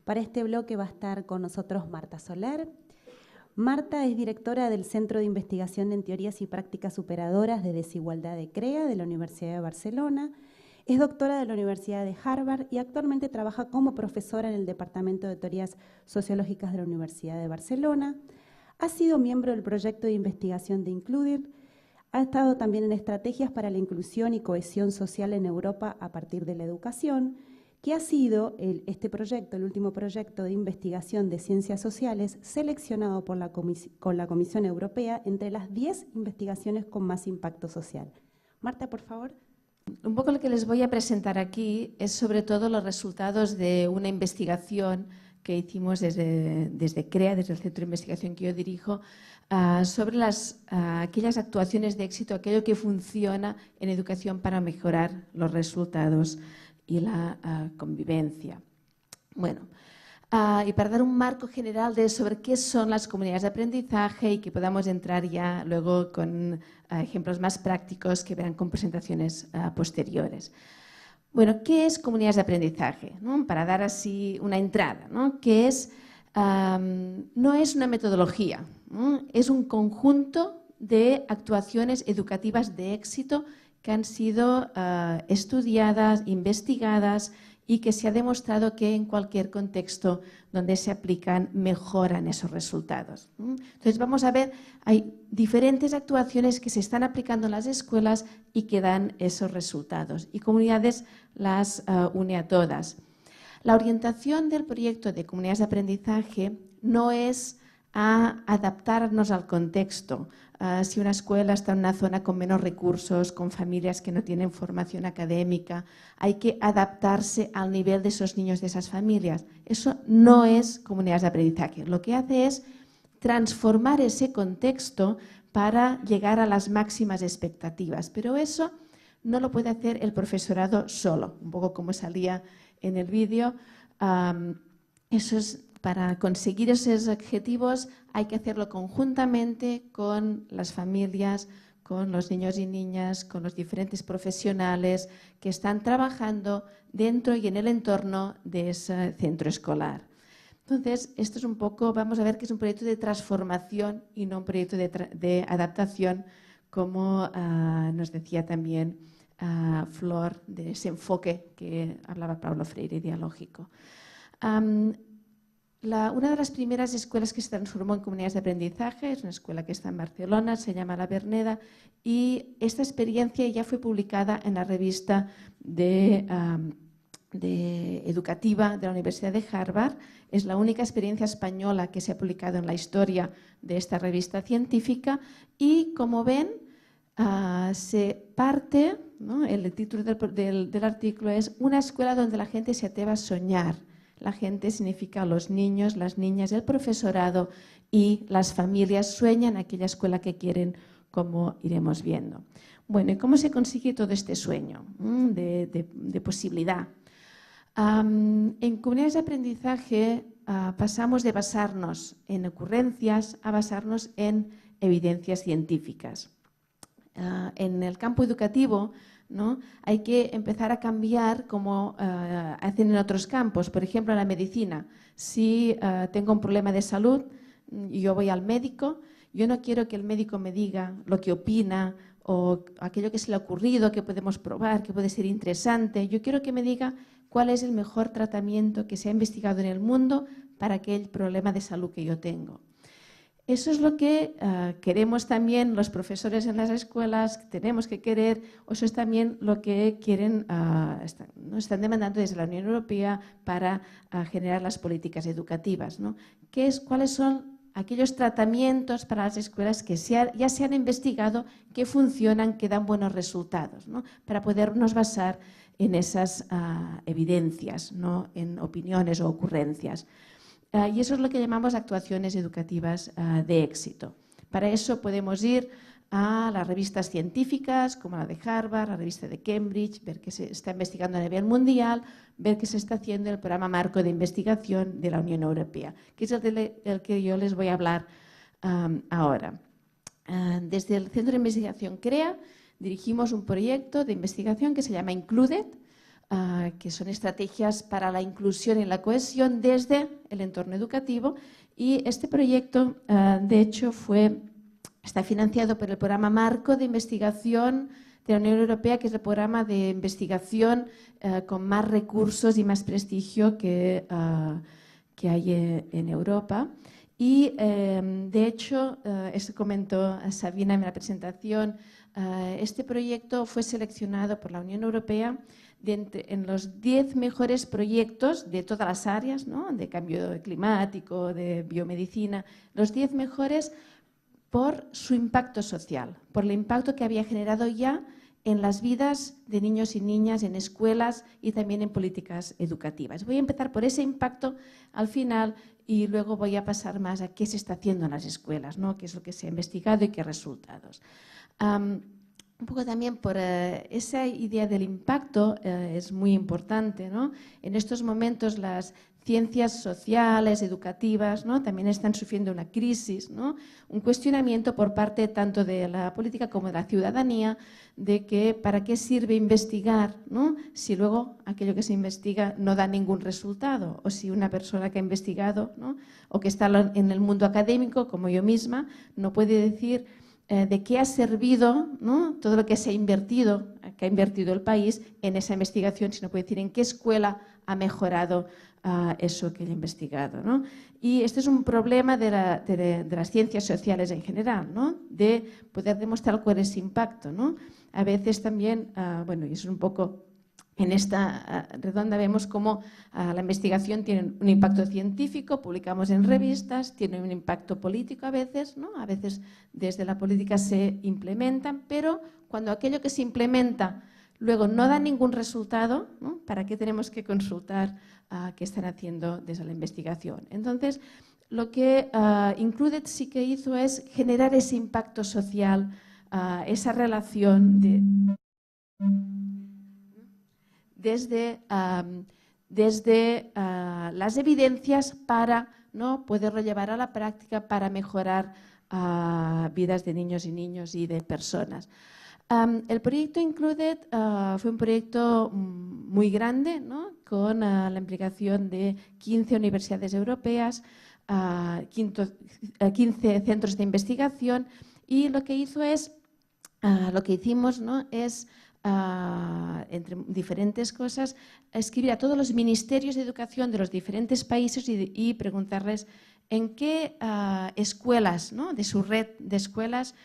Para este bloque va a estar con nosotros Marta Soler. Marta es directora del Centro de Investigación en Teorías y Prácticas Superadoras de Desigualdad de CREA de la Universidad de Barcelona. Es doctora de la Universidad de Harvard y actualmente trabaja como profesora en el Departamento de Teorías Sociológicas de la Universidad de Barcelona. Ha sido miembro del proyecto de investigación de Includir. Ha estado también en estrategias para la inclusión y cohesión social en Europa a partir de la educación, que ha sido este proyecto, el último proyecto de investigación de ciencias sociales, seleccionado por la Comisión Europea entre las 10 investigaciones con más impacto social. Marta, por favor. Un poco lo que les voy a presentar aquí es sobre todo los resultados de una investigación que hicimos desde CREA, desde el Centro de Investigación que yo dirijo, sobre aquellas actuaciones de éxito, aquello que funciona en educación para mejorar los resultados y la convivencia. Bueno, y para dar un marco general sobre qué son las comunidades de aprendizaje y que podamos entrar ya luego con ejemplos más prácticos que verán con presentaciones posteriores. Bueno, ¿qué es comunidades de aprendizaje? ¿No? Para dar así una entrada, ¿no? Que es, no es una metodología, ¿no? Es un conjunto de actuaciones educativas de éxito que han sido estudiadas, investigadas y que se ha demostrado que en cualquier contexto donde se aplican mejoran esos resultados. Entonces vamos a ver, hay diferentes actuaciones que se están aplicando en las escuelas y que dan esos resultados y Comunidades las une a todas. La orientación del proyecto de Comunidades de Aprendizaje no es a adaptarnos al contexto. Si una escuela está en una zona con menos recursos, con familias que no tienen formación académica, hay que adaptarse al nivel de esos niños, de esas familias. Eso no es comunidades de aprendizaje. Lo que hace es transformar ese contexto para llegar a las máximas expectativas. Pero eso no lo puede hacer el profesorado solo, un poco como salía en el vídeo. Eso es, para conseguir esos objetivos hay que hacerlo conjuntamente con las familias, con los niños y niñas, con los diferentes profesionales que están trabajando dentro y en el entorno de ese centro escolar. Entonces, esto es un poco, vamos a ver que es un proyecto de transformación y no un proyecto de adaptación, como nos decía también Flor, de ese enfoque que hablaba Paulo Freire, dialógico. Una de las primeras escuelas que se transformó en comunidades de aprendizaje es una escuela que está en Barcelona, se llama La Verneda, y esta experiencia ya fue publicada en la revista educativa de la Universidad de Harvard. Es la única experiencia española que se ha publicado en la historia de esta revista científica y, como ven, se parte, ¿no? El título del artículo es "Una escuela donde la gente se atreva a soñar". La gente significa los niños, las niñas, el profesorado y las familias sueñan aquella escuela que quieren, como iremos viendo. Bueno, ¿y cómo se consigue todo este sueño de posibilidad? En comunidades de aprendizaje pasamos de basarnos en ocurrencias a basarnos en evidencias científicas. En el campo educativo, ¿no? Hay que empezar a cambiar como hacen en otros campos. Por ejemplo, en la medicina, si tengo un problema de salud y yo voy al médico, yo no quiero que el médico me diga lo que opina o aquello que se le ha ocurrido, que podemos probar, que puede ser interesante. Yo quiero que me diga cuál es el mejor tratamiento que se ha investigado en el mundo para aquel problema de salud que yo tengo. Eso es lo que queremos también los profesores en las escuelas, tenemos que querer, o eso es también lo que quieren, nos están demandando desde la Unión Europea para generar las políticas educativas, ¿no? ¿Cuáles son aquellos tratamientos para las escuelas que ya se han investigado, que funcionan, que dan buenos resultados, ¿no? Para podernos basar en esas evidencias, no en opiniones o ocurrencias. Y eso es lo que llamamos actuaciones educativas de éxito. Para eso podemos ir a las revistas científicas, como la de Harvard, la revista de Cambridge, ver qué se está investigando a nivel mundial, ver qué se está haciendo en el programa marco de investigación de la Unión Europea, que es el que yo les voy a hablar ahora. Desde el Centro de Investigación CREA dirigimos un proyecto de investigación que se llama Included, que son estrategias para la inclusión y la cohesión desde el entorno educativo. Y este proyecto, de hecho, está financiado por el programa Marco de Investigación de la Unión Europea, que es el programa de investigación con más recursos y más prestigio que hay en Europa. Y, de hecho, eso comentó Sabina en la presentación, este proyecto fue seleccionado por la Unión Europea en los 10 mejores proyectos de todas las áreas, ¿no? De cambio climático, de biomedicina, los 10 mejores por su impacto social, por el impacto que había generado ya en las vidas de niños y niñas, en escuelas y también en políticas educativas. Voy a empezar por ese impacto al final y luego voy a pasar más a qué se está haciendo en las escuelas, ¿no? Qué es lo que se ha investigado y qué resultados. Un poco también por esa idea del impacto es muy importante, ¿no? En estos momentos las ciencias sociales, educativas, ¿no? También están sufriendo una crisis, ¿no? Un cuestionamiento por parte tanto de la política como de la ciudadanía de que para qué sirve investigar, ¿no? Si luego aquello que se investiga no da ningún resultado, o si una persona que ha investigado, ¿no? O que está en el mundo académico, como yo misma, no puede decir de qué ha servido, ¿no? Todo lo que se ha invertido, que ha invertido el país en esa investigación, sino puede decir en qué escuela ha mejorado eso que ha investigado, ¿no? Y este es un problema de las ciencias sociales en general, ¿no? De poder demostrar cuál es ese impacto, ¿no? A veces también, bueno, y eso es un poco. En esta redonda vemos cómo la investigación tiene un impacto científico, publicamos en revistas, tiene un impacto político a veces, ¿no? A veces desde la política se implementan, pero cuando aquello que se implementa luego no da ningún resultado, ¿no? ¿Para qué tenemos que consultar qué están haciendo desde la investigación? Entonces, lo que Included sí que hizo es generar ese impacto social, esa relación desde las evidencias para, ¿no? Poderlo llevar a la práctica para mejorar vidas de niños y de personas. El proyecto Included fue un proyecto muy grande, ¿no? Con la implicación de 15 universidades europeas, 15 centros de investigación, y lo que hicimos, ¿no? Es entre diferentes cosas, escribir a todos los ministerios de educación de los diferentes países y preguntarles en qué escuelas, ¿no? De su red de escuelas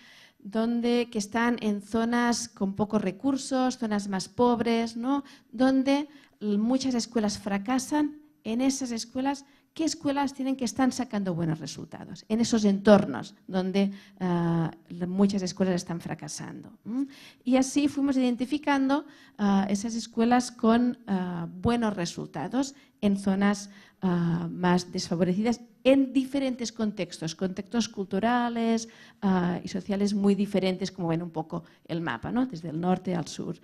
que están en zonas con pocos recursos, zonas más pobres, ¿no? Donde muchas escuelas fracasan. En esas escuelas, ¿qué escuelas tienen que están sacando buenos resultados? En esos entornos donde muchas escuelas están fracasando. Y así fuimos identificando esas escuelas con buenos resultados en zonas más desfavorecidas en diferentes contextos culturales y sociales muy diferentes, como ven un poco el mapa, ¿no? Desde el norte al sur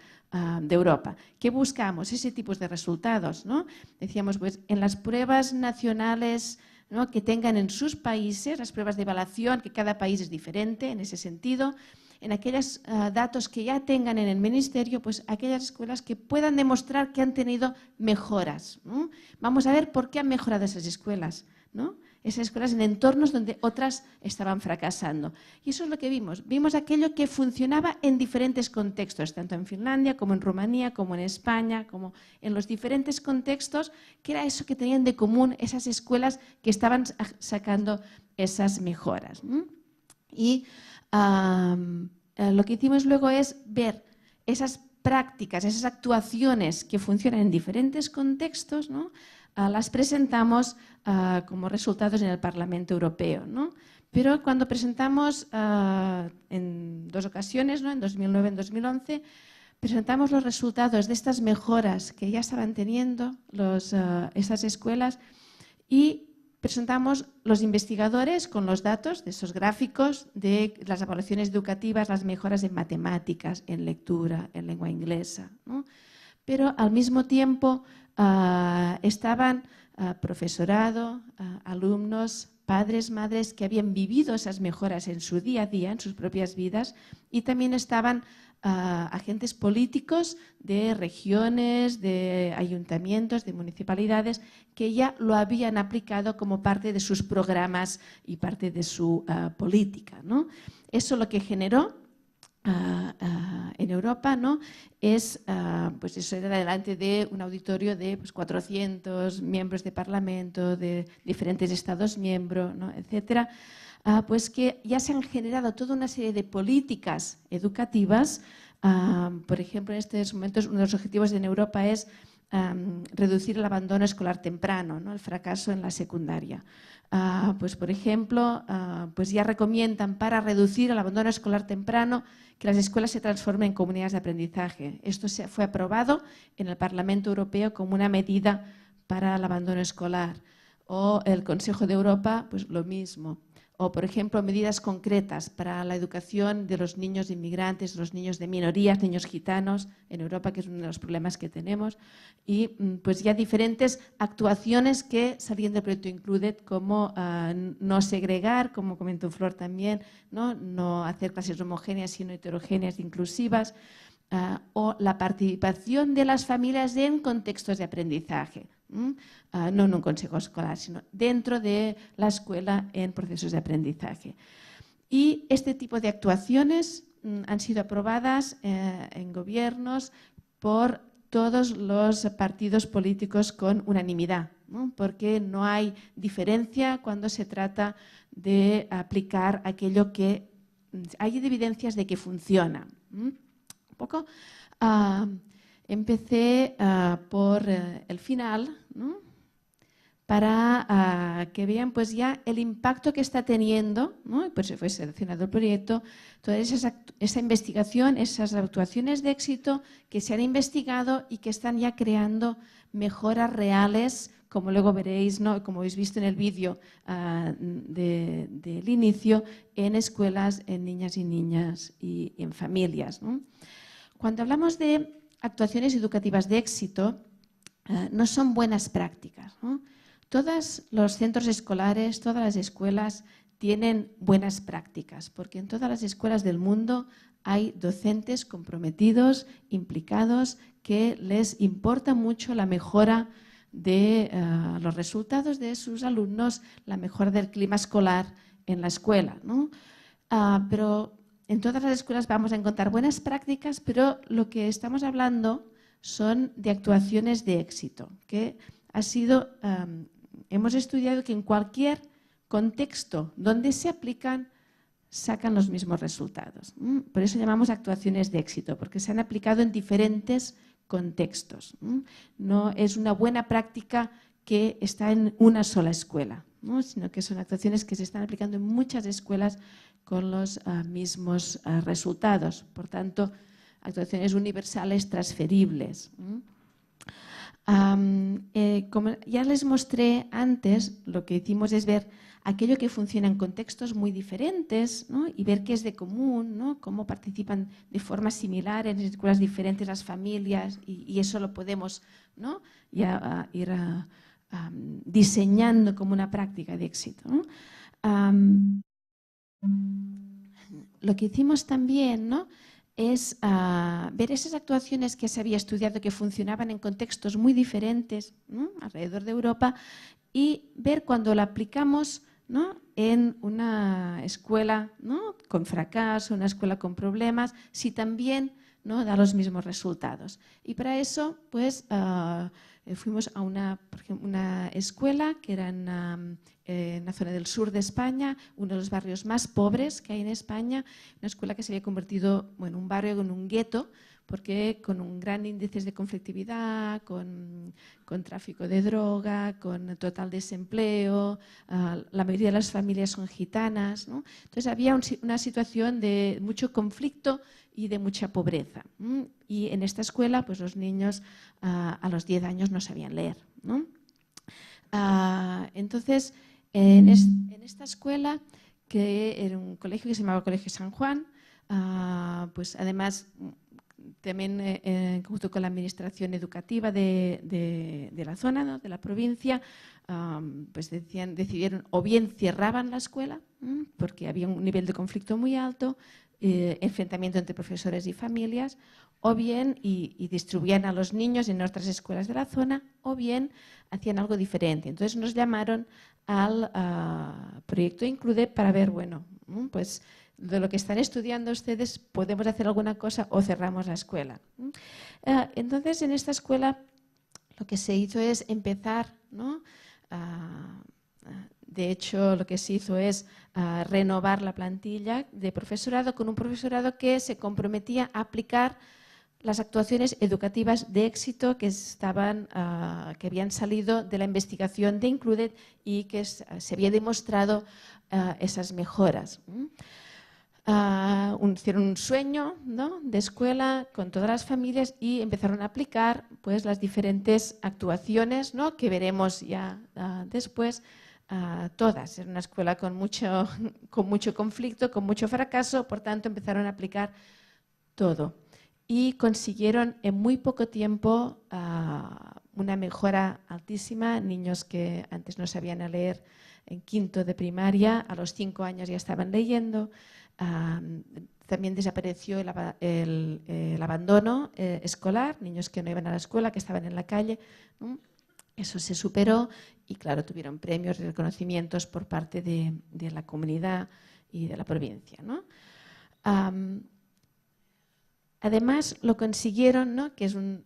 de Europa. ¿Qué buscamos? Ese tipo de resultados, ¿no? Decíamos, pues en las pruebas nacionales, ¿no? Que tengan en sus países, las pruebas de evaluación, que cada país es diferente en ese sentido, en aquellos datos que ya tengan en el ministerio, pues aquellas escuelas que puedan demostrar que han tenido mejoras, ¿no? Vamos a ver por qué han mejorado esas escuelas, ¿no? Esas escuelas en entornos donde otras estaban fracasando. Y eso es lo que vimos. Vimos aquello que funcionaba en diferentes contextos, tanto en Finlandia como en Rumanía, como en España, como en los diferentes contextos, que era eso que tenían de común esas escuelas que estaban sacando esas mejoras. Y lo que hicimos luego es ver esas prácticas, esas actuaciones que funcionan en diferentes contextos, ¿no? Las presentamos como resultados en el Parlamento Europeo, ¿no? Pero cuando presentamos en 2 ocasiones, ¿no? En 2009 y en 2011, presentamos los resultados de estas mejoras que ya estaban teniendo esas escuelas y presentamos los investigadores con los datos de esos gráficos de las evaluaciones educativas, las mejoras en matemáticas, en lectura, en lengua inglesa, ¿no? Pero al mismo tiempo estaban profesorado, alumnos, padres, madres que habían vivido esas mejoras en su día a día, en sus propias vidas, y también estaban agentes políticos de regiones, de ayuntamientos, de municipalidades, que ya lo habían aplicado como parte de sus programas y parte de su política, ¿no? Eso lo que generó en Europa, ¿no? Es, pues eso era delante de un auditorio de pues, 400 miembros de Parlamento, de diferentes Estados miembros, ¿no? Etcétera, pues que ya se han generado toda una serie de políticas educativas. Por ejemplo, en estos momentos uno de los objetivos en Europa es reducir el abandono escolar temprano, ¿no? El fracaso en la secundaria. Pues por ejemplo, pues ya recomiendan para reducir el abandono escolar temprano que las escuelas se transformen en comunidades de aprendizaje. Esto fue aprobado en el Parlamento Europeo como una medida para el abandono escolar. O el Consejo de Europa, pues lo mismo. O, por ejemplo, medidas concretas para la educación de los niños inmigrantes, los niños de minorías, niños gitanos en Europa, que es uno de los problemas que tenemos. Y pues ya diferentes actuaciones que salían del proyecto Included, como no segregar, como comentó Flor también, no hacer clases homogéneas sino heterogéneas, inclusivas, o la participación de las familias en contextos de aprendizaje. No en un consejo escolar, sino dentro de la escuela en procesos de aprendizaje. Y este tipo de actuaciones han sido aprobadas en gobiernos por todos los partidos políticos con unanimidad, ¿no? Porque no hay diferencia cuando se trata de aplicar aquello que hay evidencias de que funciona. Un poco. Empecé por el final, ¿no? Para que vean pues ya el impacto que está teniendo, ¿no? Pues fue seleccionado el proyecto, toda esa investigación, esas actuaciones de éxito que se han investigado y que están ya creando mejoras reales, como luego veréis, ¿no? Como habéis visto en el vídeo del inicio, en escuelas, en niñas y niñas y en familias, ¿no? Cuando hablamos de actuaciones educativas de éxito, no son buenas prácticas, ¿no? Todos los centros escolares, todas las escuelas tienen buenas prácticas, porque en todas las escuelas del mundo hay docentes comprometidos, implicados, que les importa mucho la mejora de los resultados de sus alumnos, la mejora del clima escolar en la escuela, ¿no? Pero en todas las escuelas vamos a encontrar buenas prácticas, pero lo que estamos hablando son de actuaciones de éxito, que ha sido, hemos estudiado que en cualquier contexto donde se aplican, sacan los mismos resultados. Por eso llamamos actuaciones de éxito, porque se han aplicado en diferentes contextos. No es una buena práctica que está en una sola escuela, ¿no? Sino que son actuaciones que se están aplicando en muchas escuelas con los mismos resultados. Por tanto, actuaciones universales transferibles. Como ya les mostré antes, lo que hicimos es ver aquello que funciona en contextos muy diferentes, ¿no? Y ver qué es de común, ¿no? Cómo participan de forma similar en escuelas diferentes las familias, y eso lo podemos, ¿no? Ya ir diseñando como una práctica de éxito, ¿no? Lo que hicimos también, ¿no? Es ver esas actuaciones que se había estudiado que funcionaban en contextos muy diferentes, ¿no? Alrededor de Europa, y ver cuando la aplicamos, ¿no? En una escuela, ¿no? Con fracaso, una escuela con problemas, si también, ¿no? Da los mismos resultados. Y para eso, pues, fuimos a una escuela que era en la zona del sur de España, uno de los barrios más pobres que hay en España, una escuela que se había convertido en un barrio, en un gueto, porque con un gran índice de conflictividad, con tráfico de droga, con total desempleo, la mayoría de las familias son gitanas, ¿no? Entonces había una situación de mucho conflicto y de mucha pobreza. Y en esta escuela, pues los niños a los 10 años no sabían leer, ¿no? Entonces, en esta escuela, que era un colegio que se llamaba Colegio San Juan, pues además también junto con la administración educativa de la zona, ¿no? De la provincia, pues decidieron o bien cerraban la escuela porque había un nivel de conflicto muy alto, enfrentamiento entre profesores y familias, o bien y distribuían a los niños en otras escuelas de la zona, o bien hacían algo diferente. Entonces nos llamaron al proyecto Include para ver, bueno, pues de lo que están estudiando ustedes, podemos hacer alguna cosa o cerramos la escuela. Entonces en esta escuela lo que se hizo es empezar, ¿no? De hecho, lo que se hizo es renovar la plantilla de profesorado con un profesorado que se comprometía a aplicar las actuaciones educativas de éxito que habían salido de la investigación de Included y que se había demostrado esas mejoras. Hicieron un sueño, ¿no?, de escuela con todas las familias y empezaron a aplicar pues, las diferentes actuaciones, ¿no?, que veremos ya después. Todas. Era una escuela con mucho conflicto, con mucho fracaso, por tanto empezaron a aplicar todo. Y consiguieron en muy poco tiempo una mejora altísima. Niños que antes no sabían leer en quinto de primaria, a los 5 años ya estaban leyendo. También desapareció el abandono escolar, niños que no iban a la escuela, que estaban en la calle. Eso se superó y, claro, tuvieron premios y reconocimientos por parte de la comunidad y de la provincia, ¿no? Además, lo consiguieron, ¿no?, que es un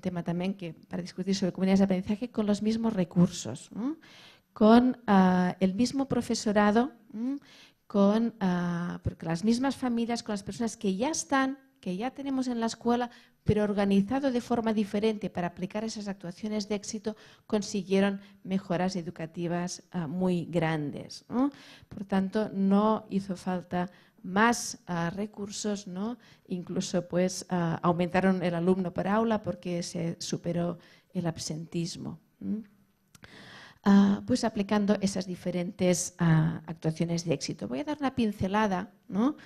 tema también que para discutir sobre comunidades de aprendizaje, con los mismos recursos, ¿no?, con el mismo profesorado, porque las mismas familias, con las personas que ya están, que ya tenemos en la escuela, pero organizado de forma diferente para aplicar esas actuaciones de éxito, consiguieron mejoras educativas muy grandes, ¿no? Por tanto, no hizo falta más recursos, ¿no? Incluso pues, aumentaron el alumno por aula porque se superó el absentismo. Pues aplicando esas diferentes actuaciones de éxito. Voy a dar una pincelada, ¿no?,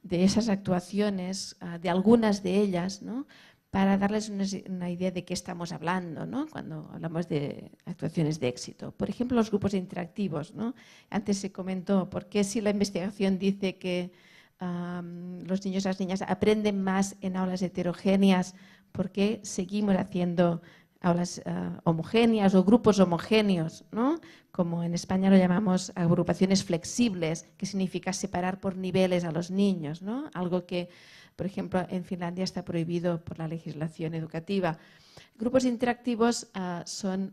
de esas actuaciones, de algunas de ellas, ¿no?, para darles una idea de qué estamos hablando, ¿no?, cuando hablamos de actuaciones de éxito. Por ejemplo, los grupos interactivos, ¿no? Antes se comentó por qué si la investigación dice que los niños y las niñas aprenden más en aulas heterogéneas, ¿por qué seguimos haciendo aulas homogéneas o grupos homogéneos, ¿no?, como en España lo llamamos agrupaciones flexibles, que significa separar por niveles a los niños, ¿no?, algo que, por ejemplo, en Finlandia está prohibido por la legislación educativa. Grupos interactivos son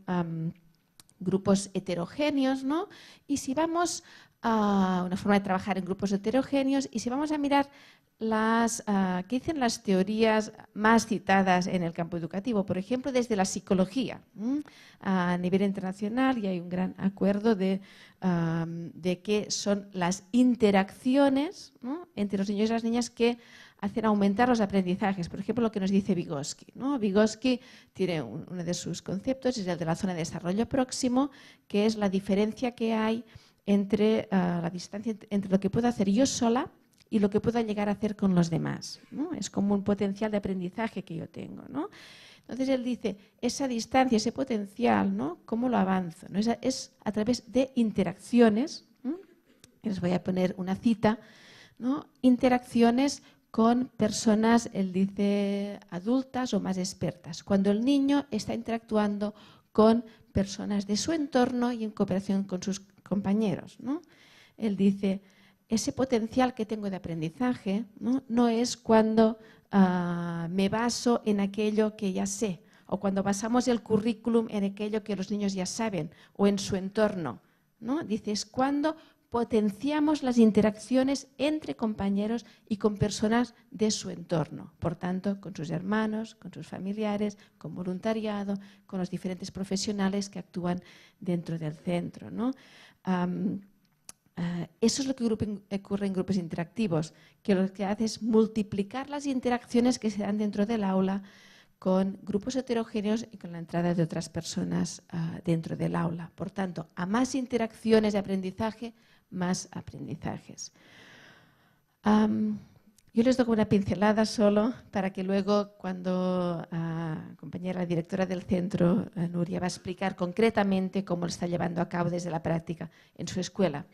grupos heterogéneos, ¿no?, y si vamos a una forma de trabajar en grupos heterogéneos, y si vamos a mirar ¿qué dicen las teorías más citadas en el campo educativo? Por ejemplo, desde la psicología. A nivel internacional y hay un gran acuerdo de que son las interacciones, ¿no?, entre los niños y las niñas que hacen aumentar los aprendizajes. Por ejemplo, lo que nos dice Vygotsky, ¿no? Vygotsky tiene uno de sus conceptos, es el de la zona de desarrollo próximo, que es la diferencia que hay entre la distancia entre lo que puedo hacer yo sola y lo que pueda llegar a hacer con los demás, ¿no? Es como un potencial de aprendizaje que yo tengo, ¿no? Entonces él dice, esa distancia, ese potencial, ¿no?, ¿cómo lo avanzo? ¿No? Es a través de interacciones, ¿no? Les voy a poner una cita, ¿no? Interacciones con personas, él dice, adultas o más expertas. Cuando el niño está interactuando con personas de su entorno y en cooperación con sus compañeros, ¿no? Él dice, ese potencial que tengo de aprendizaje no es cuando me baso en aquello que ya sé o cuando basamos el currículum en aquello que los niños ya saben o en su entorno, ¿no? Dice, es cuando potenciamos las interacciones entre compañeros y con personas de su entorno, por tanto, con sus hermanos, con sus familiares, con voluntariado, con los diferentes profesionales que actúan dentro del centro, ¿no? Eso es lo que ocurre en grupos interactivos, que lo que hace es multiplicar las interacciones que se dan dentro del aula con grupos heterogéneos y con la entrada de otras personas dentro del aula. Por tanto, a más interacciones de aprendizaje, más aprendizajes. Yo les doy una pincelada solo para que luego, cuando la compañera directora del centro, Nuria, va a explicar concretamente cómo lo está llevando a cabo desde la práctica en su escuela.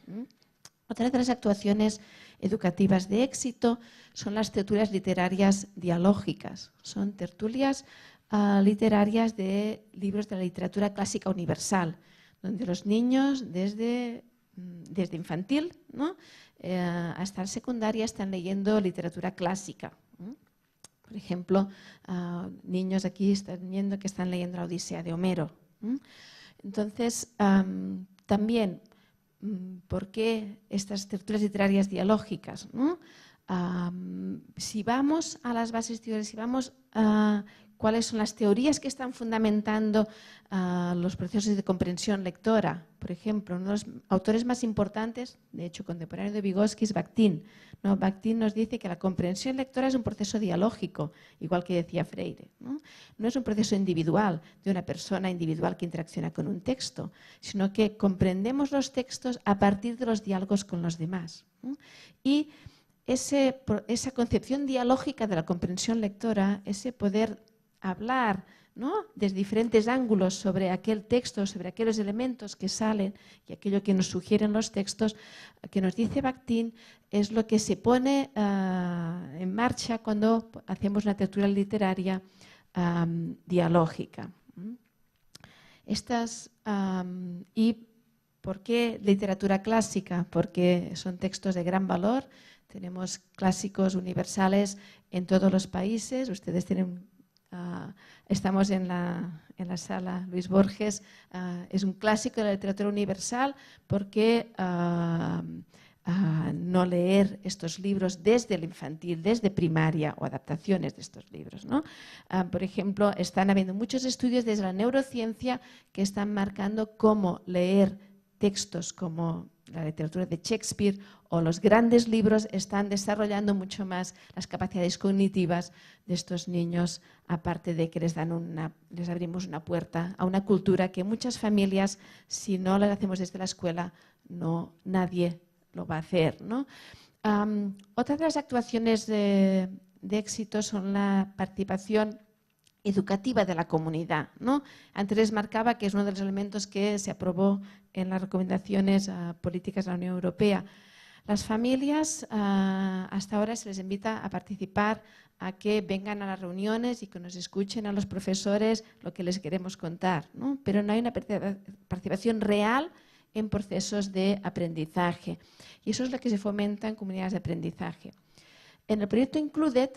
Otra de las actuaciones educativas de éxito son las tertulias literarias dialógicas. Son tertulias literarias de libros de la literatura clásica universal, donde los niños desde infantil, ¿no?, hasta el secundaria están leyendo literatura clásica. Por ejemplo, niños aquí están viendo que están leyendo la Odisea de Homero. Entonces, también, ¿por qué estas tertulias literarias dialógicas, ¿no? Si vamos a las bases teóricas, si vamos a cuáles son las teorías que están fundamentando los procesos de comprensión lectora. Por ejemplo, uno de los autores más importantes, de hecho contemporáneo de Vygotsky, es Bakhtin. ¿No? Bakhtin nos dice que la comprensión lectora es un proceso dialógico, igual que decía Freire. No es un proceso individual, de una persona individual que interacciona con un texto, sino que comprendemos los textos a partir de los diálogos con los demás. Y esa concepción dialógica de la comprensión lectora, ese poder hablar, ¿no?, desde diferentes ángulos sobre aquel texto, sobre aquellos elementos que salen y aquello que nos sugieren los textos, que nos dice Bakhtin, es lo que se pone en marcha cuando hacemos una tertulia literaria dialógica. ¿Y por qué literatura clásica? Porque son textos de gran valor. Tenemos clásicos universales en todos los países. Ustedes tienen... estamos en la sala Luis Borges, es un clásico de la literatura universal porque no leer estos libros desde el infantil, desde primaria o adaptaciones de estos libros, ¿no? Por ejemplo, están habiendo muchos estudios desde la neurociencia que están marcando cómo leer textos como la literatura de Shakespeare o los grandes libros están desarrollando mucho más las capacidades cognitivas de estos niños, aparte de que les abrimos una puerta a una cultura que muchas familias, si no la hacemos desde la escuela, nadie lo va a hacer, ¿no? Otra de las actuaciones de éxito son la participación educativa de la comunidad, ¿no? Antes les marcaba que es uno de los elementos que se aprobó en las recomendaciones políticas de la Unión Europea. Las familias hasta ahora se les invita a participar, a que vengan a las reuniones y que nos escuchen a los profesores lo que les queremos contar, ¿no? Pero no hay una participación real en procesos de aprendizaje. Y eso es lo que se fomenta en comunidades de aprendizaje. En el proyecto Included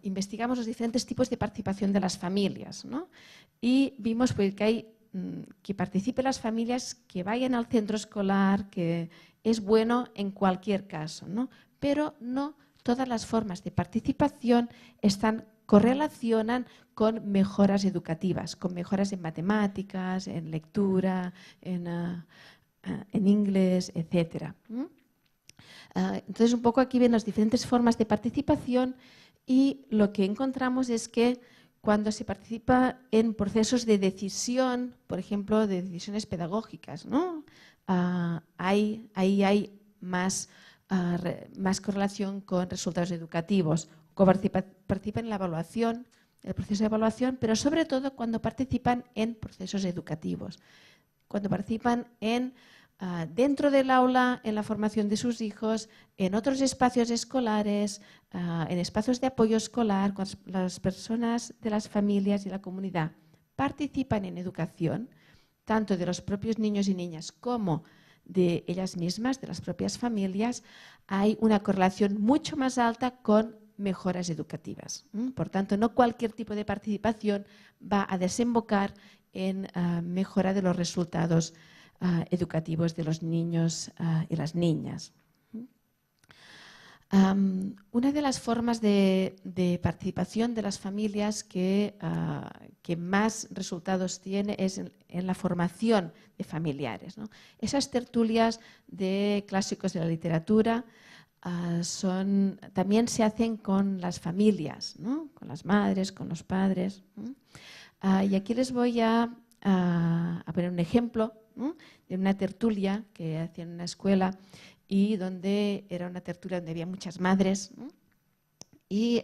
investigamos los diferentes tipos de participación de las familias, ¿no? Y vimos pues, que participen las familias, que vayan al centro escolar, que es bueno en cualquier caso, ¿no? Pero no todas las formas de participación correlacionan con mejoras educativas, con mejoras en matemáticas, en lectura, en inglés, etc. Entonces, un poco aquí ven las diferentes formas de participación y lo que encontramos es que cuando se participa en procesos de decisión, por ejemplo, de decisiones pedagógicas, ¿no? Ahí hay más correlación con resultados educativos. Participan en la evaluación, el proceso de evaluación, pero sobre todo cuando participan en procesos educativos, cuando participan dentro del aula, en la formación de sus hijos, en otros espacios escolares, en espacios de apoyo escolar, cuando las personas de las familias y la comunidad participan en educación, tanto de los propios niños y niñas como de ellas mismas, de las propias familias, hay una correlación mucho más alta con mejoras educativas. Por tanto, no cualquier tipo de participación va a desembocar en mejora de los resultados educativos de los niños y las niñas. Una de las formas de participación de las familias que más resultados tiene es en la formación de familiares, ¿no? Esas tertulias de clásicos de la literatura también se hacen con las familias, ¿no? Con las madres, con los padres. Y aquí les voy a poner un ejemplo, ¿no?, de una tertulia que hacía en una escuela y donde era una tertulia donde había muchas madres, ¿no? Y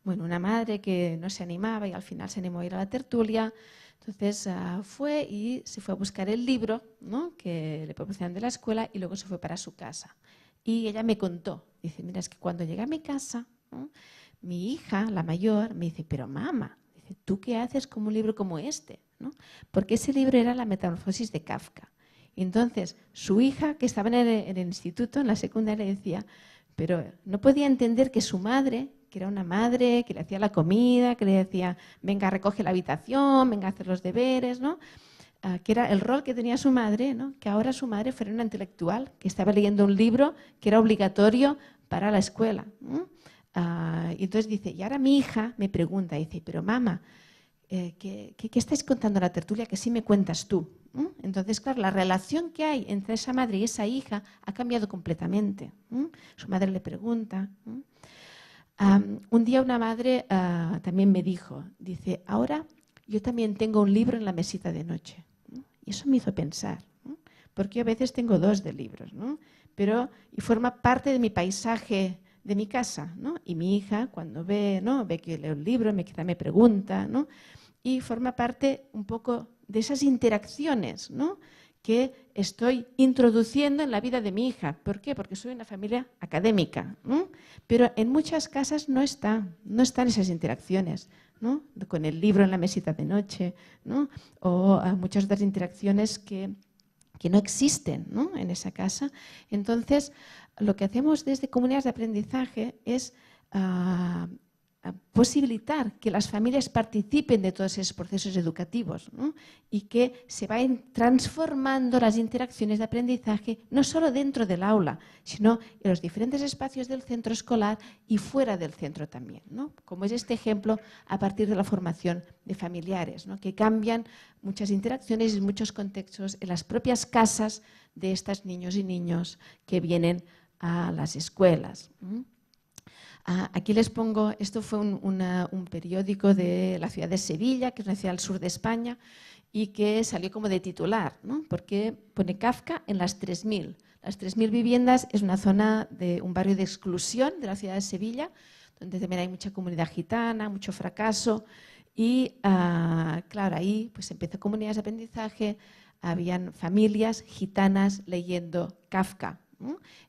Bueno, una madre que no se animaba y al final se animó a ir a la tertulia. Entonces fue y se fue a buscar el libro, ¿no?, que le proporcionaron de la escuela, y luego se fue para su casa. Y ella me contó, dice, mira, es que cuando llegué a mi casa, ¿no?, mi hija, la mayor, me dice, pero mamá, dice, ¿tú qué haces con un libro como este?, ¿no? Porque ese libro era La Metamorfosis de Kafka. Y entonces su hija, que estaba en el instituto, en la secundaria, le decía, pero no podía entender que su madre, que era una madre que le hacía la comida, que le decía, venga, recoge la habitación, venga a hacer los deberes, ¿no?, que era el rol que tenía su madre, ¿no?, que ahora su madre fuera una intelectual, que estaba leyendo un libro que era obligatorio para la escuela, ¿no? Y entonces dice, y ahora mi hija me pregunta, dice, pero mamá, ¿qué estáis contando en la tertulia que sí me cuentas tú? Entonces, claro, la relación que hay entre esa madre y esa hija ha cambiado completamente. Su madre le pregunta. Un día una madre también me dijo, dice, ahora yo también tengo un libro en la mesita de noche. Y eso me hizo pensar, ¿no?, porque yo a veces tengo 2 de libros, ¿no?, y forma parte de mi paisaje de mi casa, ¿no? Y mi hija, cuando ve, ¿no?, ve que leo un libro, quizá me pregunta, ¿no?, y forma parte un poco de esas interacciones, ¿no?, que estoy introduciendo en la vida de mi hija. ¿Por qué? Porque soy una familia académica, ¿no?, pero en muchas casas no están esas interacciones, ¿no?, con el libro en la mesita de noche, ¿no?, o muchas otras interacciones que no existen, ¿no?, en esa casa. Entonces, lo que hacemos desde comunidades de aprendizaje es posibilitar que las familias participen de todos esos procesos educativos, ¿no?, y que se vayan transformando las interacciones de aprendizaje no solo dentro del aula, sino en los diferentes espacios del centro escolar y fuera del centro también, ¿no?, como es este ejemplo a partir de la formación de familiares, ¿no?, que cambian muchas interacciones y muchos contextos en las propias casas de estos niños y niños que vienen a las escuelas. Aquí les pongo, esto fue un periódico de la ciudad de Sevilla, que es una ciudad al sur de España, y que salió como de titular, ¿no?, porque pone Kafka en las 3.000. Las 3.000 viviendas es una zona de un barrio de exclusión de la ciudad de Sevilla, donde también hay mucha comunidad gitana, mucho fracaso, y claro, ahí pues empezó comunidades de aprendizaje, habían familias gitanas leyendo Kafka.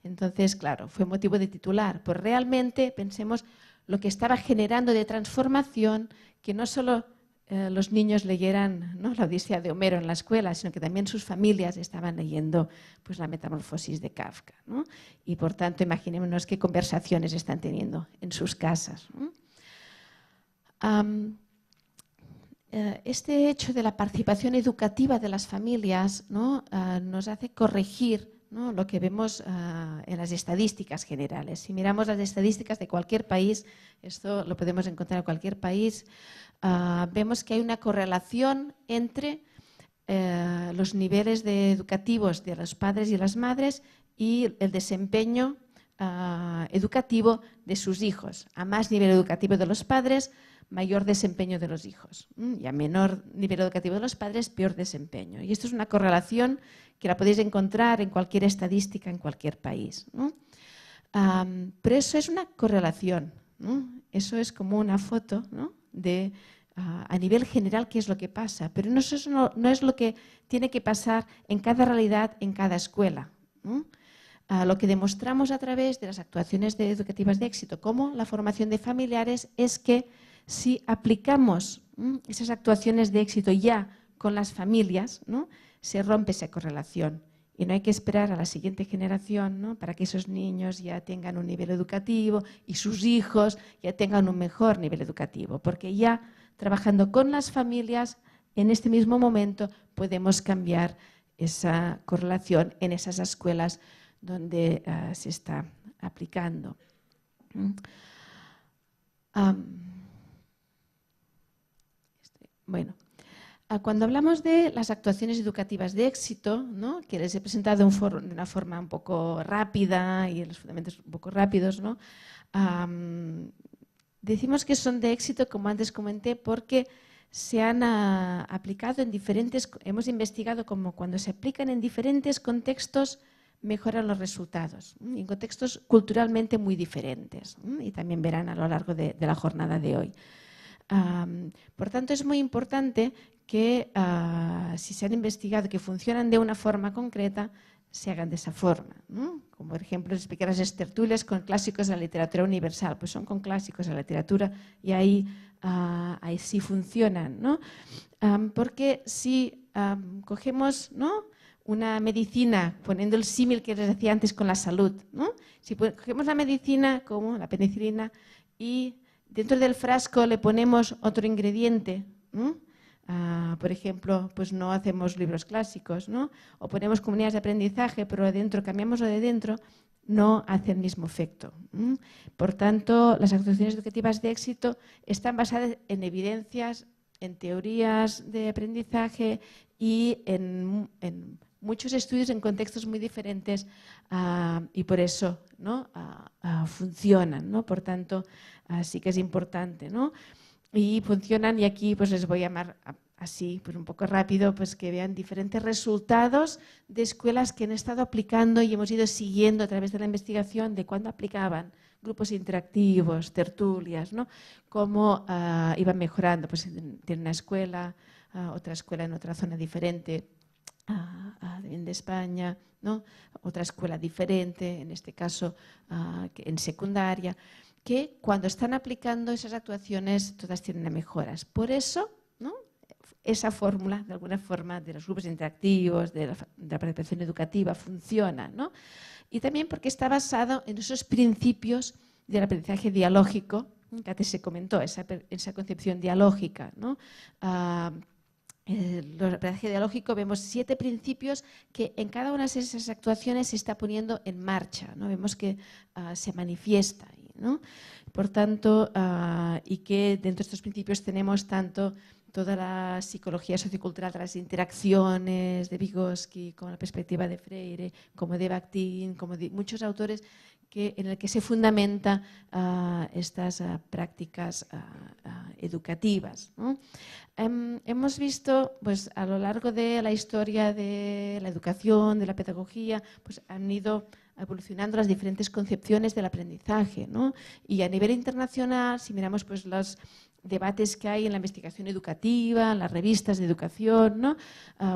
Entonces, claro, fue motivo de titular. Pues realmente pensemos lo que estaba generando de transformación, que no solo los niños leyeran, ¿no?, la Odisea de Homero en la escuela, sino que también sus familias estaban leyendo pues, la Metamorfosis de Kafka, ¿no? Y por tanto, imaginémonos qué conversaciones están teniendo en sus casas, ¿no? Este hecho de la participación educativa de las familias, ¿no?, nos hace corregir, ¿no?, lo que vemos en las estadísticas generales. Si miramos las estadísticas de cualquier país, esto lo podemos encontrar en cualquier país, vemos que hay una correlación entre los niveles educativos de los padres y las madres y el desempeño educativo de sus hijos. A más nivel educativo de los padres, mayor desempeño de los hijos. Y a menor nivel educativo de los padres, peor desempeño. Y esto es una correlación que la podéis encontrar en cualquier estadística, en cualquier país, ¿no? Pero eso es una correlación, ¿no? Eso es como una foto, ¿no?, de a nivel general qué es lo que pasa. Pero eso no es lo que tiene que pasar en cada realidad, en cada escuela, ¿no? Lo que demostramos a través de las actuaciones educativas de éxito, como la formación de familiares, es que si aplicamos esas actuaciones de éxito ya con las familias, ¿no?, se rompe esa correlación y no hay que esperar a la siguiente generación, ¿no?, para que esos niños ya tengan un nivel educativo y sus hijos ya tengan un mejor nivel educativo, porque ya trabajando con las familias en este mismo momento podemos cambiar esa correlación en esas escuelas donde se está aplicando. Bueno, cuando hablamos de las actuaciones educativas de éxito, ¿no?, que les he presentado de una forma un poco rápida y los fundamentos un poco rápidos, ¿no?, decimos que son de éxito, como antes comenté, porque se han aplicado en diferentes, hemos investigado como cuando se aplican en diferentes contextos mejoran los resultados, en contextos culturalmente muy diferentes, y también verán a lo largo de la jornada de hoy. Por tanto, es muy importante que si se han investigado que funcionan de una forma concreta, se hagan de esa forma, ¿no? Como por ejemplo explicar las tertulias con clásicos de la literatura universal, pues son con clásicos de la literatura y ahí sí funcionan, ¿no? Porque si cogemos, ¿no?, una medicina, poniendo el símil que les decía antes con la salud, ¿no? Si cogemos la medicina como la penicilina y dentro del frasco le ponemos otro ingrediente, ¿no? Por ejemplo, pues no hacemos libros clásicos, ¿no? O ponemos comunidades de aprendizaje, pero adentro cambiamos lo de dentro, no hace el mismo efecto. Por tanto, las actuaciones educativas de éxito están basadas en evidencias, en teorías de aprendizaje y en muchos estudios en contextos muy diferentes, y por eso, ¿no?, funcionan, ¿no? Por tanto, sí que es importante, ¿no? Y funcionan, y aquí pues les voy a llamar así, pues un poco rápido, pues que vean diferentes resultados de escuelas que han estado aplicando y hemos ido siguiendo a través de la investigación de cuándo aplicaban grupos interactivos, tertulias, ¿no?, cómo iban mejorando. Pues tiene una escuela, otra escuela en otra zona diferente de España, ¿no?, otra escuela diferente, en este caso en secundaria, que cuando están aplicando esas actuaciones todas tienen mejoras. Por eso, ¿no?, esa fórmula, de alguna forma, de los grupos interactivos, de la participación educativa, funciona, ¿no? Y también porque está basado en esos principios del aprendizaje dialógico, que antes se comentó, esa concepción dialógica, ¿no? El aprendizaje dialógico, vemos 7 principios que en cada una de esas actuaciones se está poniendo en marcha, ¿no? Vemos que se manifiesta ahí, ¿no? Por tanto, y que dentro de estos principios tenemos tanto toda la psicología sociocultural de las interacciones de Vygotsky, como la perspectiva de Freire, como de Bakhtin, como de muchos autores en el que se fundamenta estas prácticas educativas, ¿no? Hemos visto, pues, a lo largo de la historia de la educación, de la pedagogía, pues han ido evolucionando las diferentes concepciones del aprendizaje, ¿no? Y a nivel internacional, si miramos pues los debates que hay en la investigación educativa, en las revistas de educación, ¿no?,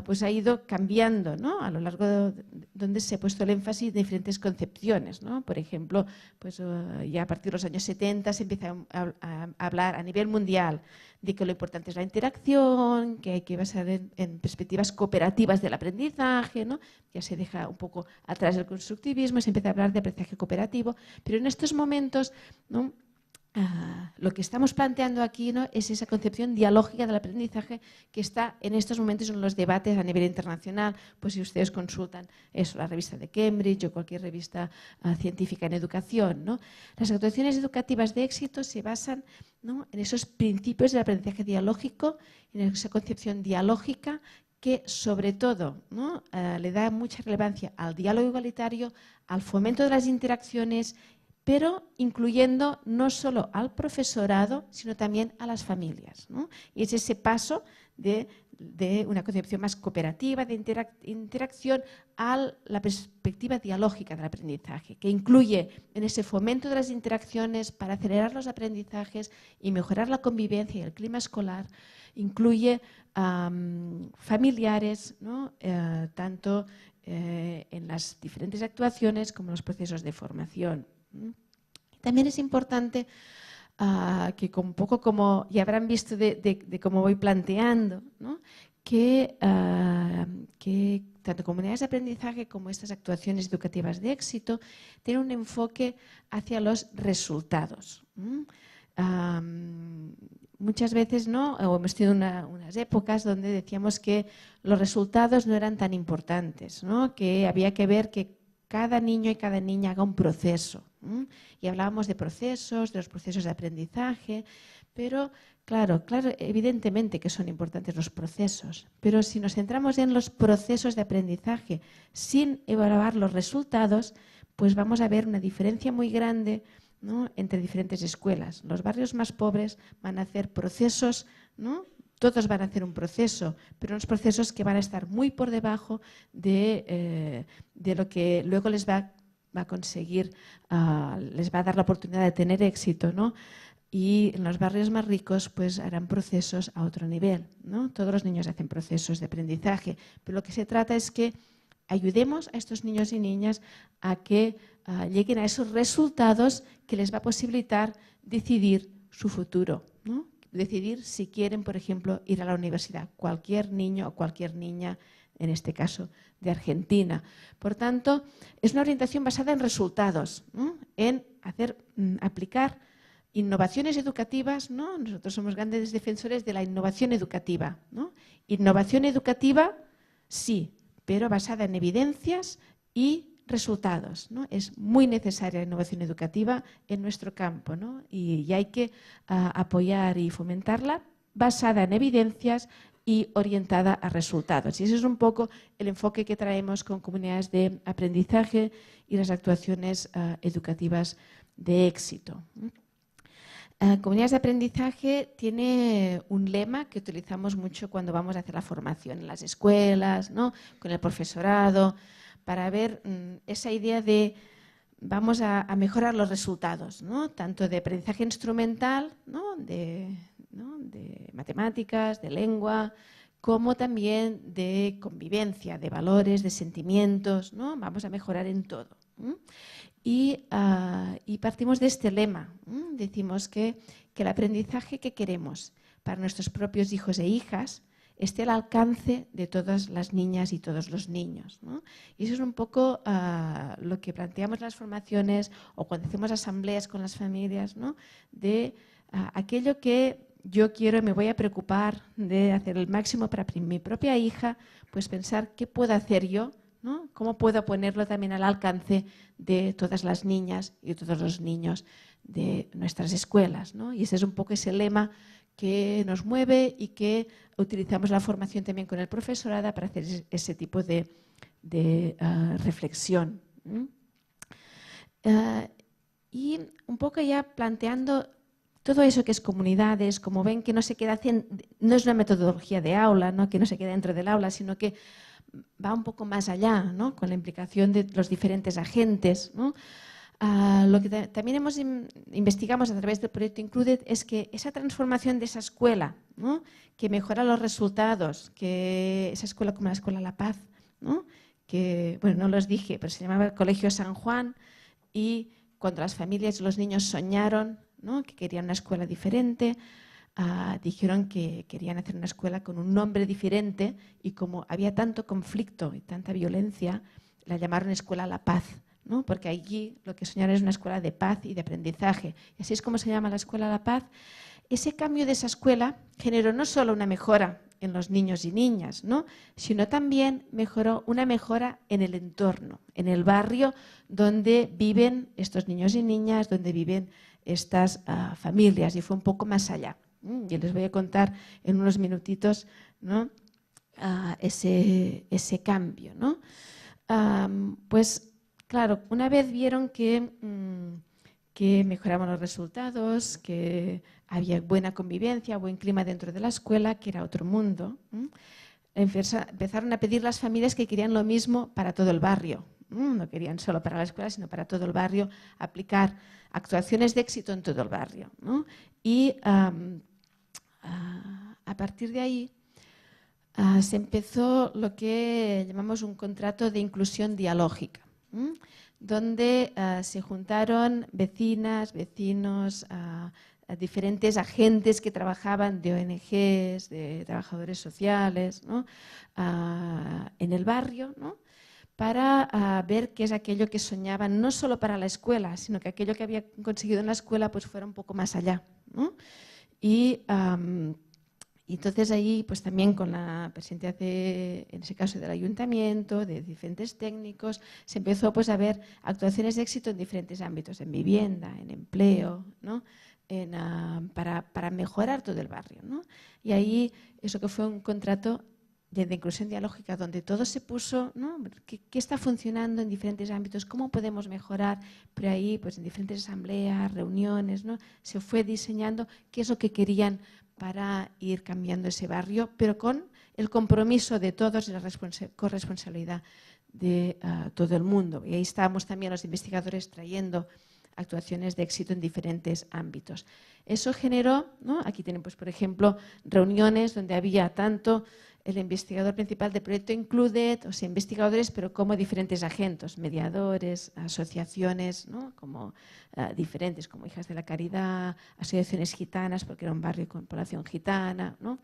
pues ha ido cambiando, ¿no?, a lo largo de donde se ha puesto el énfasis de diferentes concepciones, ¿no? Por ejemplo, pues ya a partir de los años 70 se empieza a hablar a nivel mundial de que lo importante es la interacción, que hay que basar en perspectivas cooperativas del aprendizaje, ¿no? Ya se deja un poco atrás el constructivismo y se empieza a hablar de aprendizaje cooperativo, pero en estos momentos, ¿no?, lo que estamos planteando aquí, ¿no?, es esa concepción dialógica del aprendizaje que está en estos momentos en los debates a nivel internacional. Pues si ustedes consultan eso, la revista de Cambridge o cualquier revista científica en educación, ¿no?, las actuaciones educativas de éxito se basan, ¿no?, en esos principios del aprendizaje dialógico, en esa concepción dialógica que sobre todo, ¿no?, le da mucha relevancia al diálogo igualitario, al fomento de las interacciones, pero incluyendo no solo al profesorado, sino también a las familias, ¿no? Y es ese paso de una concepción más cooperativa, de interacción, a la perspectiva dialógica del aprendizaje, que incluye en ese fomento de las interacciones para acelerar los aprendizajes y mejorar la convivencia y el clima escolar, incluye familiares, ¿no?, tanto en las diferentes actuaciones como en los procesos de formación. También es importante que un poco como ya habrán visto de cómo voy planteando, ¿no?, que tanto comunidades de aprendizaje como estas actuaciones educativas de éxito tienen un enfoque hacia los resultados. Muchas veces, ¿no?, hemos tenido unas épocas donde decíamos que los resultados no eran tan importantes, ¿no?, que había que ver que cada niño y cada niña haga un proceso. Y hablábamos de procesos, de los procesos de aprendizaje, pero claro, evidentemente que son importantes los procesos, pero si nos centramos en los procesos de aprendizaje sin evaluar los resultados, pues vamos a ver una diferencia muy grande, ¿no?, entre diferentes escuelas. Los barrios más pobres van a hacer procesos, ¿no?, todos van a hacer un proceso, pero unos procesos que van a estar muy por debajo de lo que luego les va a conseguir, les va a dar la oportunidad de tener éxito, ¿no? Y en los barrios más ricos pues harán procesos a otro nivel, ¿no? Todos los niños hacen procesos de aprendizaje, pero lo que se trata es que ayudemos a estos niños y niñas a que lleguen a esos resultados que les va a posibilitar decidir su futuro, ¿no? Decidir si quieren, por ejemplo, ir a la universidad. Cualquier niño o cualquier niña, en este caso de Argentina. Por tanto, es una orientación basada en resultados, ¿no? En aplicar innovaciones educativas, ¿no? Nosotros somos grandes defensores de la innovación educativa, ¿no? Innovación educativa, sí, pero basada en evidencias y resultados, ¿no? Es muy necesaria la innovación educativa en nuestro campo, ¿no? Y hay que apoyar y fomentarla basada en evidencias y orientada a resultados. Y ese es un poco el enfoque que traemos con comunidades de aprendizaje y las actuaciones educativas de éxito. Comunidades de aprendizaje tiene un lema que utilizamos mucho cuando vamos a hacer la formación en las escuelas, ¿no? Con el profesorado, para ver esa idea de vamos a mejorar los resultados, ¿no? Tanto de aprendizaje instrumental, ¿no? De matemáticas, de lengua, como también de convivencia, de valores, de sentimientos, ¿no? Vamos a mejorar en todo. Y partimos de este lema. Decimos que el aprendizaje que queremos para nuestros propios hijos e hijas esté al alcance de todas las niñas y todos los niños, ¿no? Y eso es un poco lo que planteamos en las formaciones o cuando hacemos asambleas con las familias, ¿no? De aquello que yo quiero y me voy a preocupar de hacer el máximo para mi propia hija, pues pensar qué puedo hacer yo, ¿no? ¿Cómo puedo ponerlo también al alcance de todas las niñas y de todos los niños de nuestras escuelas, ¿no? Y ese es un poco ese lema que nos mueve y que utilizamos la formación también con el profesorado para hacer ese tipo de reflexión. Y un poco ya planteando todo eso que es comunidades, como ven que no se queda no es una metodología de aula, ¿no? Que no se queda dentro del aula, sino que va un poco más allá, ¿no? Con la implicación de los diferentes agentes, ¿no? Lo que también investigamos a través del proyecto Included es que esa transformación de esa escuela, ¿no? Que mejora los resultados, que esa escuela como la Escuela La Paz, ¿no? Que, bueno, no los dije, pero se llamaba el Colegio San Juan, y cuando las familias y los niños soñaron, ¿no? Que querían una escuela diferente, dijeron que querían hacer una escuela con un nombre diferente, y como había tanto conflicto y tanta violencia, la llamaron Escuela La Paz, ¿no? Porque allí lo que soñaron es una escuela de paz y de aprendizaje. Y así es como se llama la Escuela La Paz. Ese cambio de esa escuela generó no solo una mejora en los niños y niñas, ¿no? Sino también una mejora en el entorno, en el barrio donde viven estos niños y niñas, donde viven estas familias, y fue un poco más allá. Y les voy a contar en unos minutitos, ¿no? Ese cambio, ¿no? Pues claro, una vez vieron que mejoraban los resultados, que había buena convivencia, buen clima dentro de la escuela, que era otro mundo, empezaron a pedir las familias que querían lo mismo para todo el barrio. No querían solo para la escuela, sino para todo el barrio, aplicar actuaciones de éxito en todo el barrio, ¿no? Y a partir de ahí se empezó lo que llamamos un contrato de inclusión dialógica, donde se juntaron vecinas, vecinos, diferentes agentes que trabajaban de ONGs, de trabajadores sociales, ¿no? En el barrio, ¿no? Para ver qué es aquello que soñaban, no solo para la escuela, sino que aquello que había conseguido en la escuela pues fuera un poco más allá, ¿no? Y entonces ahí, pues también con la presencia en ese caso del ayuntamiento, de diferentes técnicos, se empezó pues a ver actuaciones de éxito en diferentes ámbitos, en vivienda, en empleo, ¿no? Para mejorar todo el barrio, ¿no? Y ahí eso que fue un contrato de inclusión dialógica, donde todo se puso, ¿no? ¿Qué está funcionando en diferentes ámbitos? ¿Cómo podemos mejorar? Pero ahí, pues en diferentes asambleas, reuniones, ¿no? Se fue diseñando qué es lo que querían para ir cambiando ese barrio, pero con el compromiso de todos y la corresponsabilidad de todo el mundo. Y ahí estábamos también los investigadores trayendo actuaciones de éxito en diferentes ámbitos. Eso generó, ¿no? Aquí tienen, pues, por ejemplo, reuniones donde había tanto el investigador principal del proyecto Included, o sea, investigadores, pero como diferentes agentes, mediadores, asociaciones, ¿no? Como diferentes, como Hijas de la Caridad, asociaciones gitanas, porque era un barrio con población gitana, ¿no?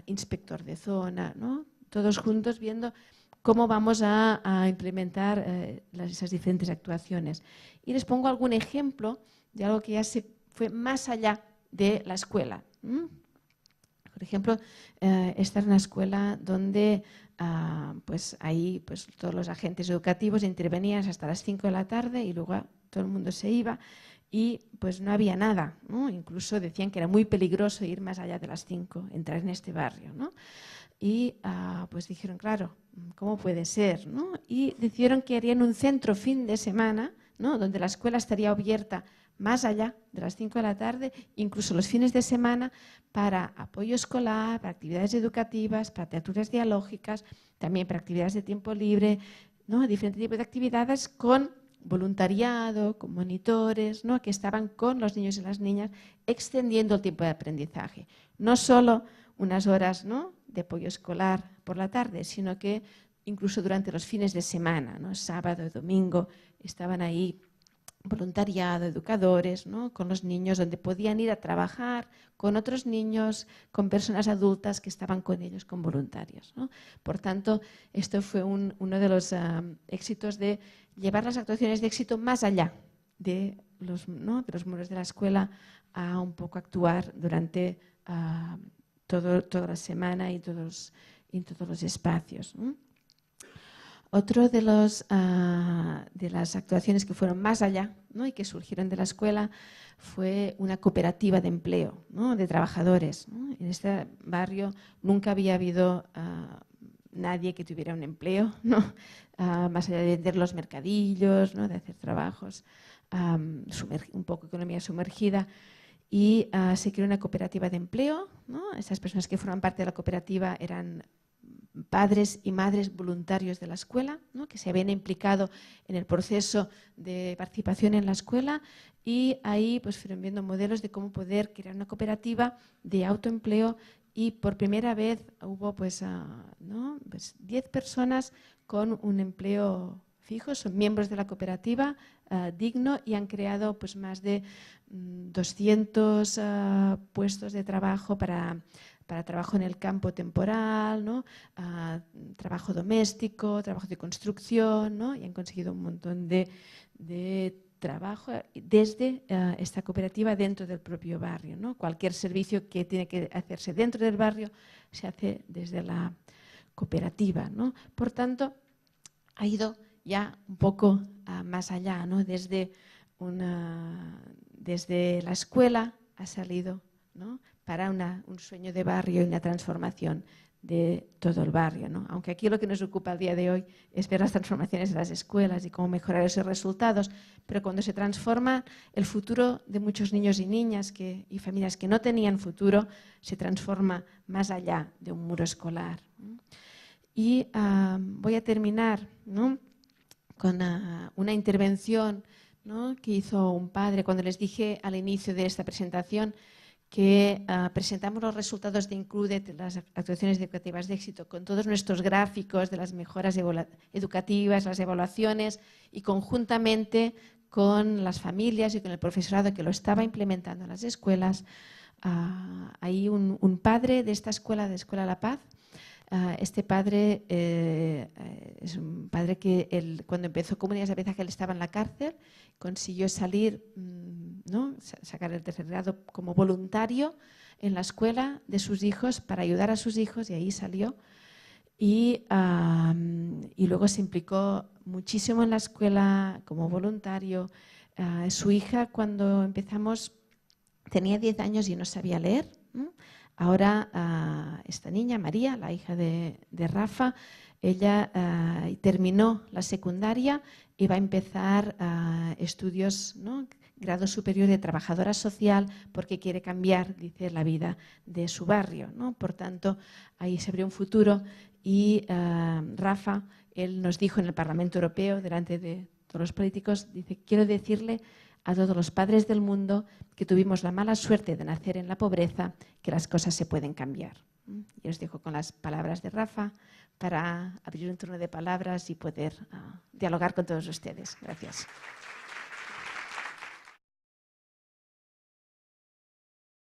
Inspector de zona, ¿no? Todos juntos viendo cómo vamos a implementar esas diferentes actuaciones. Y les pongo algún ejemplo de algo que ya se fue más allá de la escuela. Por ejemplo, esta es una escuela donde pues ahí pues, todos los agentes educativos intervenían hasta las 5 de la tarde y luego todo el mundo se iba y pues no había nada, ¿no? Incluso decían que era muy peligroso ir más allá de las 5, entrar en este barrio, ¿no? Y pues dijeron, claro, ¿cómo puede ser, ¿no? Y decidieron que harían un centro fin de semana, ¿no? Donde la escuela estaría abierta más allá de las 5 de la tarde, incluso los fines de semana, para apoyo escolar, para actividades educativas, para tertulias dialógicas, también para actividades de tiempo libre, ¿no? Diferentes tipos de actividades con voluntariado, con monitores, ¿no? Que estaban con los niños y las niñas extendiendo el tiempo de aprendizaje. No solo unas horas, ¿no? De apoyo escolar por la tarde, sino que incluso durante los fines de semana, ¿no? Sábado y domingo, estaban ahí voluntariado, educadores, ¿no? Con los niños, donde podían ir a trabajar con otros niños, con personas adultas que estaban con ellos, con voluntarios, ¿no? Por tanto, esto fue uno de los éxitos de llevar las actuaciones de éxito más allá de los, ¿no? de los muros de la escuela a un poco actuar durante toda la semana y todos los espacios, ¿no? Otro de las actuaciones que fueron más allá, ¿no? y que surgieron de la escuela fue una cooperativa de empleo, ¿no? de trabajadores, ¿no? En este barrio nunca había habido nadie que tuviera un empleo, ¿no? Más allá de vender los mercadillos, ¿no? de hacer trabajos, un poco economía sumergida. Y se creó una cooperativa de empleo, ¿no? Esas personas que forman parte de la cooperativa eran padres y madres voluntarios de la escuela, ¿no? que se habían implicado en el proceso de participación en la escuela y ahí pues, fueron viendo modelos de cómo poder crear una cooperativa de autoempleo y por primera vez hubo pues, 10 personas con un empleo fijo, son miembros de la cooperativa digno y han creado pues, más de 200 puestos de trabajo para trabajo en el campo temporal, ¿no? Trabajo doméstico, trabajo de construcción, ¿no? y han conseguido un montón de trabajo desde esta cooperativa dentro del propio barrio, ¿no? Cualquier servicio que tiene que hacerse dentro del barrio se hace desde la cooperativa, ¿no? Por tanto, ha ido ya un poco más allá, ¿no? Desde la escuela ha salido, ¿no? para un sueño de barrio y una transformación de todo el barrio, ¿no? Aunque aquí lo que nos ocupa el día de hoy es ver las transformaciones de las escuelas y cómo mejorar esos resultados, pero cuando se transforma el futuro de muchos niños y niñas y familias que no tenían futuro, se transforma más allá de un muro escolar, ¿no? Y voy a terminar, ¿no? con una intervención, ¿no? que hizo un padre cuando les dije al inicio de esta presentación que presentamos los resultados de Included, las actuaciones educativas de éxito, con todos nuestros gráficos de las mejoras educativas, las evaluaciones y conjuntamente con las familias y con el profesorado que lo estaba implementando en las escuelas. Hay un padre de esta escuela, de Escuela La Paz. Este padre es un padre que cuando empezó Comunidades de Aprendizaje él estaba en la cárcel, consiguió salir, ¿no? sacar el tercer grado como voluntario en la escuela de sus hijos para ayudar a sus hijos y ahí salió. Y luego se implicó muchísimo en la escuela como voluntario. Su hija cuando empezamos tenía 10 años y no sabía leer, ¿no? Ahora esta niña, María, la hija de Rafa, ella terminó la secundaria y va a empezar estudios, ¿no? grado superior de trabajadora social porque quiere cambiar, dice, la vida de su barrio, ¿no? Por tanto, ahí se abrió un futuro y Rafa, él nos dijo en el Parlamento Europeo, delante de todos los políticos, dice, quiero decirle a todos los padres del mundo que tuvimos la mala suerte de nacer en la pobreza, que las cosas se pueden cambiar. Y os dejo con las palabras de Rafa para abrir un turno de palabras y poder dialogar con todos ustedes. Gracias.